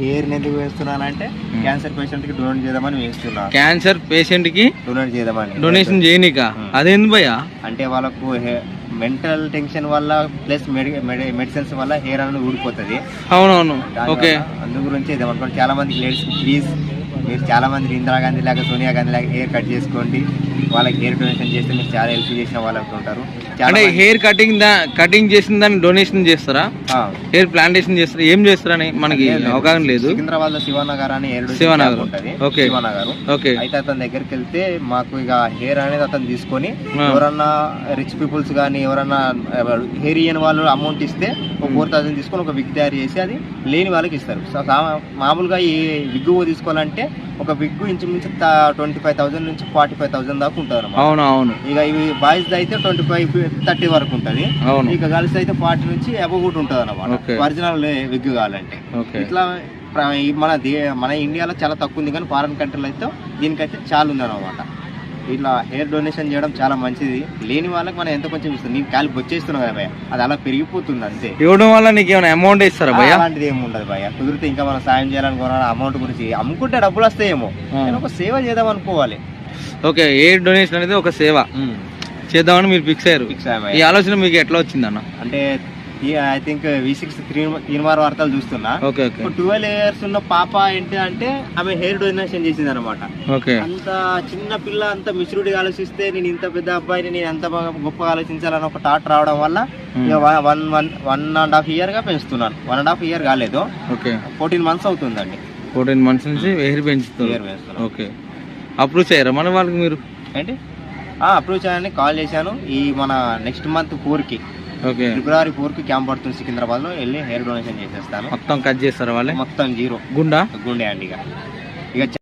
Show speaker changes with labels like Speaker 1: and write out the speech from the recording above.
Speaker 1: Hair ఎందుకు వేస్తున్నానంటే cancer patient కి donate చేద్దామని వేస్తున్నా.
Speaker 2: క్యాన్సర్ పేషెంట్ కి
Speaker 1: డొనేట్ చేద్దామని.
Speaker 2: డొనేషన్ చేయనిక అదేంది భయ్యా?
Speaker 1: అంటే వాళ్ళకు మెంటల్ టెన్షన్ వల్ల ప్లస్ మెడిసిన్స్ వల్ల హెయిర్ అనేది ఊడిపోతుంది.
Speaker 2: అవునవును. ఓకే,
Speaker 1: అందు గురించి ఇదేమనుకోండి. చాలా మంది లేడీస్ ప్లీజ్, మీరు చాలా మంది ఇందిరాగాంధీ లాగా సోనియా గాంధీ లాగా హెయిర్ కట్ చేసుకోండి. వాళ్ళకి హెయిర్ డొనేషన్ చేస్తే మీరు చాలా హెల్ప్ చేసిన వాళ్ళు అనుకుంటారు.
Speaker 2: అంటే హెయిర్ కటింగ్ చేసిన దాన్ని డొనేషన్ చేస్తారా? హెయిర్ ప్లాంటేషన్ చేస్తారా? ఏం చేస్తారని మనకి అవగాహన లేదు.
Speaker 1: సికింద్రాబాద్ లో శివనగర్ అని
Speaker 2: శివనగర్
Speaker 1: ఉంటుంది.
Speaker 2: ఓకే,
Speaker 1: శివనగర్.
Speaker 2: ఓకే.
Speaker 1: అయితే అతని దగ్గరికి వెళ్తే మాకు ఇక హెయిర్ అనేది అతను తీసుకొని ఎవరన్నా రిచ్ పీపుల్స్ కానీ ఎవరన్నా హెయిర్ ఇయ్యని వాళ్ళు అమౌంట్ ఇస్తే ఒక 4,000 తీసుకొని ఒక విగ్ తయారు చేసి అది లేని వాళ్ళకి ఇస్తారు. మామూలుగా ఈ విగ్ తీసుకోవాలంటే ఒక విగ్ ఇంచుమించు 25,000 నుంచి 45,000 దాకా ఉంటుంది అన్నమాట.
Speaker 2: అవును.
Speaker 1: ఇక ఇవి బాయ్స్ అయితే 25-30 వరకు ఉంటుంది. ఇక గర్ల్స్ అయితే 40 నుంచి అబవ్ కూడా ఉంటుంది అన్నమాట. ఒరిజినల్ విగ్ కావాలంటే ఇట్లా మన ఇండియాలో చాలా తక్కువ ఉంది, కానీ ఫారెన్ కంట్రీలో అయితే దీనికైతే చాలా ఉంది అన్నమాట. ఇట్లా హెయిర్ డొనేషన్ చేయడం చాలా మంచిది. లేని వాళ్ళకి మనం ఎంత కొంచెం ఇస్తుంది. నేను కాలికి వచ్చేస్తున్నావు కదా భయ్య, అది అలా పెరిగిపోతుంది అంతే.
Speaker 2: ఇవ్వడం వల్ల నీకు ఏమైనా అమౌంట్ ఇస్తారా భయ్య?
Speaker 1: అలాంటిది ఏమి ఉండదు భయ్య. కుదిరితే ఇంకా మనం సాయం చేయాలనుకున్న అమౌంట్ గురించి అమ్ముకుంటే డబ్బులు వస్తాయేమో, నేను ఒక సేవ చేద్దాం అనుకోవాలి.
Speaker 2: ఓకే, హెయిర్ డొనేషన్ అనేది ఒక సేవ చేద్దామని మీరు ఫిక్స్ అయ్యారు. ఈ ఆలోచన మీకు ఎట్లా వచ్చింది అన్న?
Speaker 1: అంటే ఐ థింక్ V6 తీన్మార్ వార్తలు చూస్తున్నా. 12 years ఉన్న పాప ఏంటి అంటే ఆమె హెయిర్ డొనేషన్ చేసింది అనమాట. అంత చిన్న పిల్ల అంత మెచ్యూరిటీగా ఆలోచిస్తే నేను ఇంత పెద్ద అబ్బాయిని నేను ఎంత గొప్పగా ఆలోచించాలని ఒక థాట్ రావడం వల్ల 1.5 year గా పెంచుతున్నాను. 1.5 year కాలేదు, 14 months అవుతుందండి.
Speaker 2: 14 months నుంచి హెయిర్ పెంచుతున్నారు. ఓకే, అప్రూవ్ చేయరా మన వాళ్ళకి మీరు?
Speaker 1: ఏంటి అప్రూవ్ చేయాలని కాల్ చేశాను. ఈ మన నెక్స్ట్ మంత్ 4కి February 4కి క్యాంప్ పడుతుంది సికింద్రాబాద్ లో. వెళ్ళి హెయిర్ డొనేషన్ చేసేస్తాను.
Speaker 2: మొత్తం కట్ చేస్తారా వాళ్ళే?
Speaker 1: మొత్తం జీరో
Speaker 2: గుండె
Speaker 1: అండి. ఇక